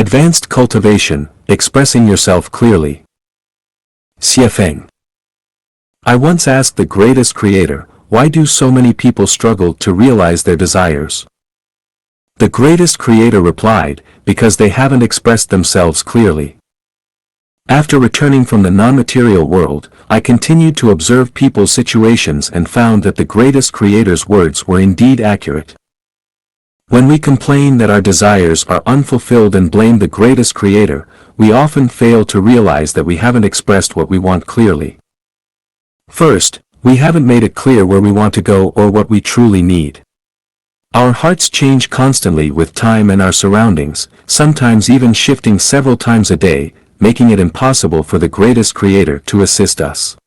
Advanced cultivation, expressing yourself clearly. Xiefeng. I once asked the greatest creator, why do so many people struggle to realize their desires? The greatest creator replied, because they haven't expressed themselves clearly. After returning from the non-material world, I continued to observe people's situations and found that the greatest creator's words were indeed accurate. When we complain that our desires are unfulfilled and blame the greatest creator, we often fail to realize that we haven't expressed what we want clearly. First, we haven't made it clear where we want to go or what we truly need. Our hearts change constantly with time and our surroundings, sometimes even shifting several times a day, making it impossible for the greatest creator to assist us.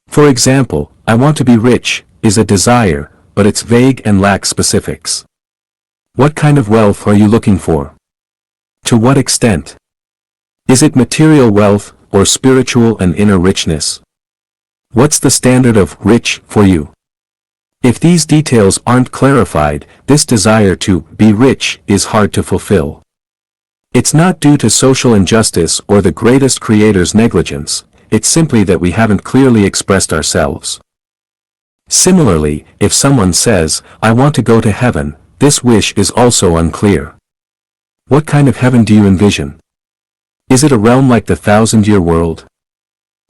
For example, I want to be rich, is a desire, but it's vague and lacks specifics. What kind of wealth are you looking for? To what extent? Is it material wealth, or spiritual and inner richness? What's the standard of rich for you? If these details aren't clarified, this desire to be rich is hard to fulfill. It's not due to social injustice or the greatest creator's negligence, it's simply that we haven't clearly expressed ourselves. Similarly, if someone says, I want to go to heaven, this wish is also unclear. What kind of heaven do you envision? Is it a realm like the 1,000-year world?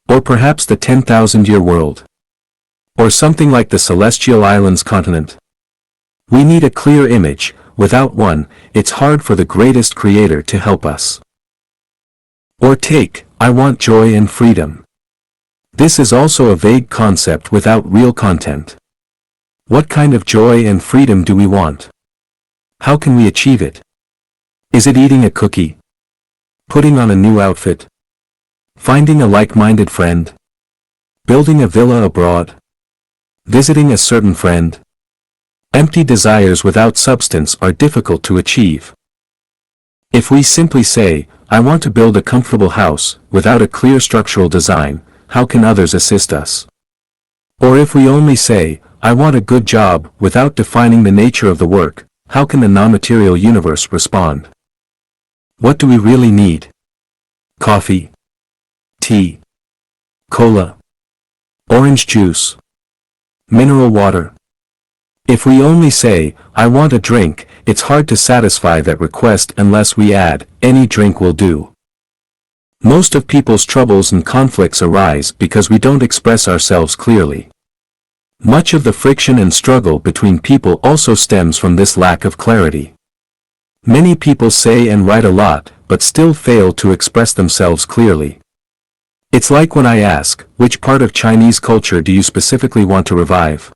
Or perhaps the 10,000-year world? Or something like the Celestial Islands continent? We need a clear image. Without one, it's hard for the greatest creator to help us. Or take, I want joy and freedom. This is also a vague concept without real content. What kind of joy and freedom do we want? How can we achieve it? Is it eating a cookie? Putting on a new outfit? Finding a like-minded friend? Building a villa abroad? Visiting a certain friend? Empty desires without substance are difficult to achieve. If we simply say, I want to build a comfortable house, without a clear structural design, how can others assist us? Or if we only say, I want a good job, without defining the nature of the work, how can the non-material universe respond? What do we really need? Coffee? Tea? Cola? Orange juice? Mineral water? If we only say, I want a drink, it's hard to satisfy that request unless we add, any drink will do. Most of people's troubles and conflicts arise because we don't express ourselves clearly. Much of the friction and struggle between people also stems from this lack of clarity. Many people say and write a lot, but still fail to express themselves clearly. It's like when I ask, which part of Chinese culture do you specifically want to revive?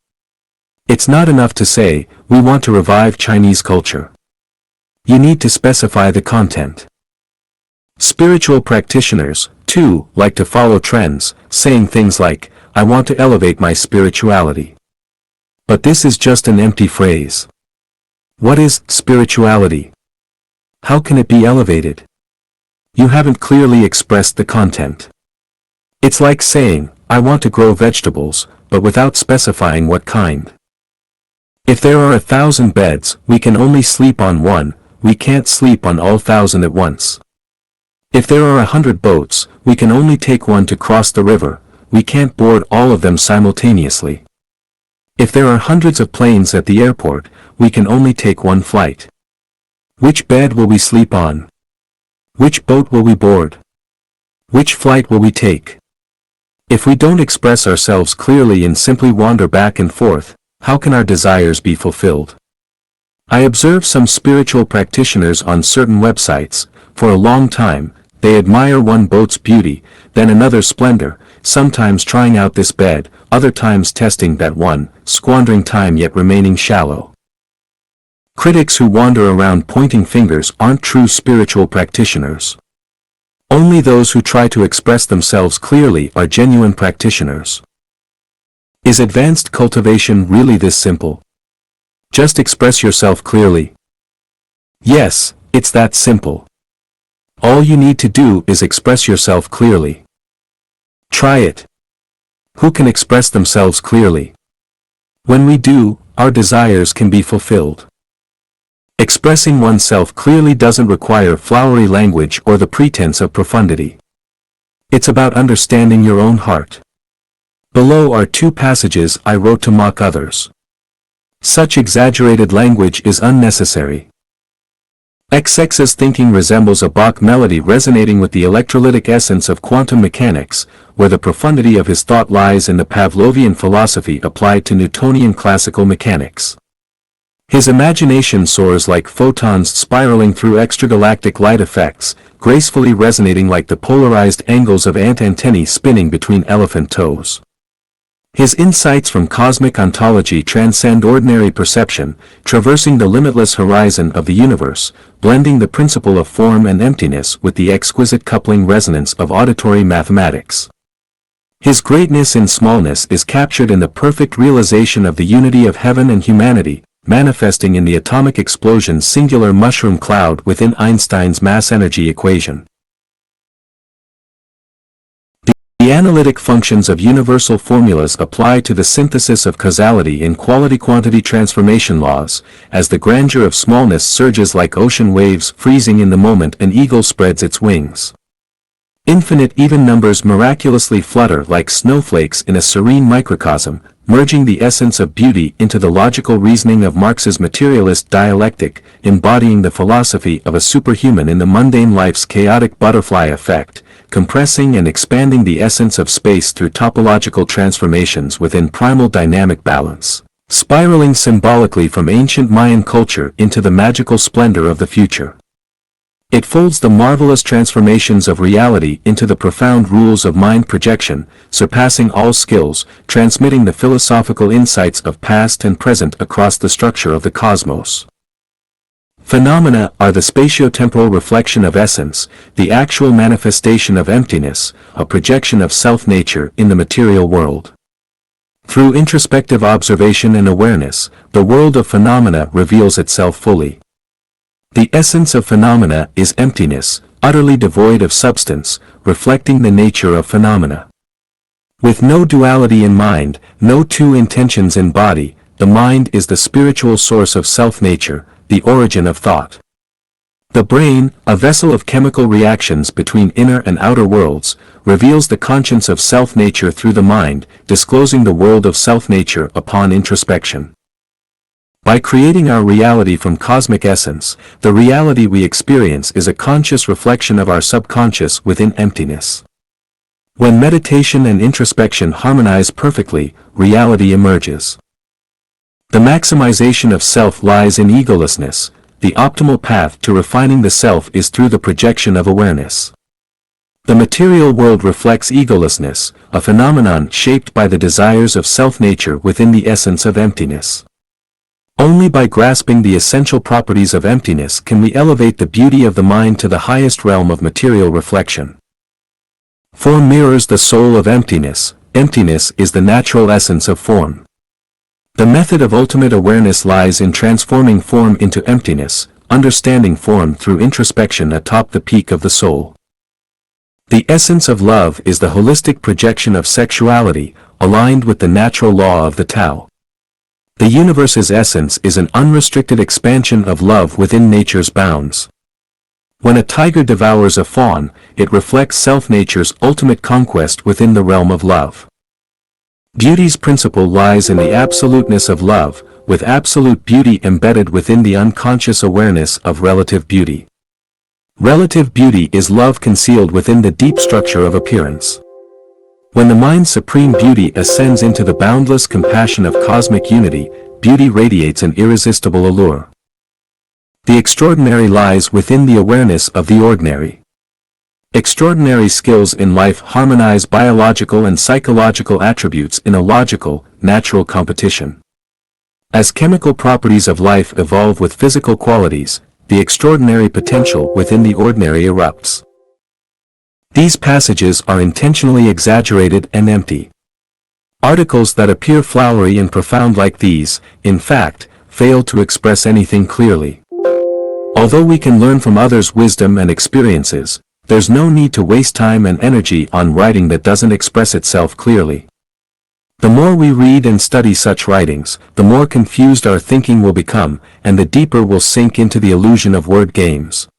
It's not enough to say, we want to revive Chinese culture. You need to specify the content. Spiritual practitioners, too, like to follow trends, saying things like, I want to elevate my spirituality. But this is just an empty phrase. What is spirituality? How can it be elevated? You haven't clearly expressed the content. It's like saying, I want to grow vegetables, but without specifying what kind. If there are 1,000 beds, we can only sleep on one, we can't sleep on all 1,000 at once. If there are 100 boats, we can only take one to cross the river, we can't board all of them simultaneously. If there are hundreds of planes at the airport, we can only take one flight. Which bed will we sleep on? Which boat will we board? Which flight will we take? If we don't express ourselves clearly and simply wander back and forth, how can our desires be fulfilled? I observe some spiritual practitioners on certain websites. For a long time, they admire one boat's beauty, then another's splendor, sometimes trying out this bed, other times testing that one, squandering time yet remaining shallow. Critics who wander around pointing fingers aren't true spiritual practitioners. Only those who try to express themselves clearly are genuine practitioners. Is advanced cultivation really this simple? Just express yourself clearly. Yes, it's that simple. All you need to do is express yourself clearly. Try it. Who can express themselves clearly? When we do, our desires can be fulfilled. Expressing oneself clearly doesn't require flowery language or the pretense of profundity. It's about understanding your own heart. Below are 2 passages I wrote to mock others. Such exaggerated language is unnecessary. XX's thinking resembles a Bach melody resonating with the electrolytic essence of quantum mechanics, where the profundity of his thought lies in the Pavlovian philosophy applied to Newtonian classical mechanics. His imagination soars like photons spiraling through extragalactic light effects, gracefully resonating like the polarized angles of ant antennae spinning between elephant toes. His insights from cosmic ontology transcend ordinary perception, traversing the limitless horizon of the universe, blending the principle of form and emptiness with the exquisite coupling resonance of auditory mathematics. His greatness in smallness is captured in the perfect realization of the unity of heaven and humanity, manifesting in the atomic explosion's singular mushroom cloud within Einstein's mass-energy equation. The analytic functions of universal formulas apply to the synthesis of causality in quality-quantity transformation laws, as the grandeur of smallness surges like ocean waves freezing in the moment an eagle spreads its wings. Infinite even numbers miraculously flutter like snowflakes in a serene microcosm, merging the essence of beauty into the logical reasoning of Marx's materialist dialectic, embodying the philosophy of a superhuman in the mundane life's chaotic butterfly effect, compressing and expanding the essence of space through topological transformations within primal dynamic balance, spiraling symbolically from ancient Mayan culture into the magical splendor of the future. It folds the marvelous transformations of reality into the profound rules of mind projection, surpassing all skills, transmitting the philosophical insights of past and present across the structure of the cosmos. Phenomena are the spatiotemporal reflection of essence, the actual manifestation of emptiness, a projection of self-nature in the material world. Through introspective observation and awareness, the world of phenomena reveals itself fully. The essence of phenomena is emptiness, utterly devoid of substance, reflecting the nature of phenomena. With no duality in mind, no 2 intentions in body, the mind is the spiritual source of self-nature, the origin of thought. The brain, a vessel of chemical reactions between inner and outer worlds, reveals the conscience of self-nature through the mind, disclosing the world of self-nature upon introspection. By creating our reality from cosmic essence, the reality we experience is a conscious reflection of our subconscious within emptiness. When meditation and introspection harmonize perfectly, reality emerges. The maximization of self lies in egolessness. The optimal path to refining the self is through the projection of awareness. The material world reflects egolessness, a phenomenon shaped by the desires of self-nature within the essence of emptiness. Only by grasping the essential properties of emptiness can we elevate the beauty of the mind to the highest realm of material reflection. Form mirrors the soul of emptiness. Emptiness is the natural essence of form. The method of ultimate awareness lies in transforming form into emptiness, understanding form through introspection atop the peak of the soul. The essence of love is the holistic projection of sexuality, aligned with the natural law of the Tao. The universe's essence is an unrestricted expansion of love within nature's bounds. When a tiger devours a fawn, it reflects self-nature's ultimate conquest within the realm of love. Beauty's principle lies in the absoluteness of love, with absolute beauty embedded within the unconscious awareness of relative beauty. Relative beauty is love concealed within the deep structure of appearance. When the mind's supreme beauty ascends into the boundless compassion of cosmic unity, beauty radiates an irresistible allure. The extraordinary lies within the awareness of the ordinary. Extraordinary skills in life harmonize biological and psychological attributes in a logical, natural competition. As chemical properties of life evolve with physical qualities, the extraordinary potential within the ordinary erupts. These passages are intentionally exaggerated and empty. Articles that appear flowery and profound like these, in fact, fail to express anything clearly. Although we can learn from others' wisdom and experiences, there's no need to waste time and energy on writing that doesn't express itself clearly. The more we read and study such writings, the more confused our thinking will become, and the deeper we'll sink into the illusion of word games.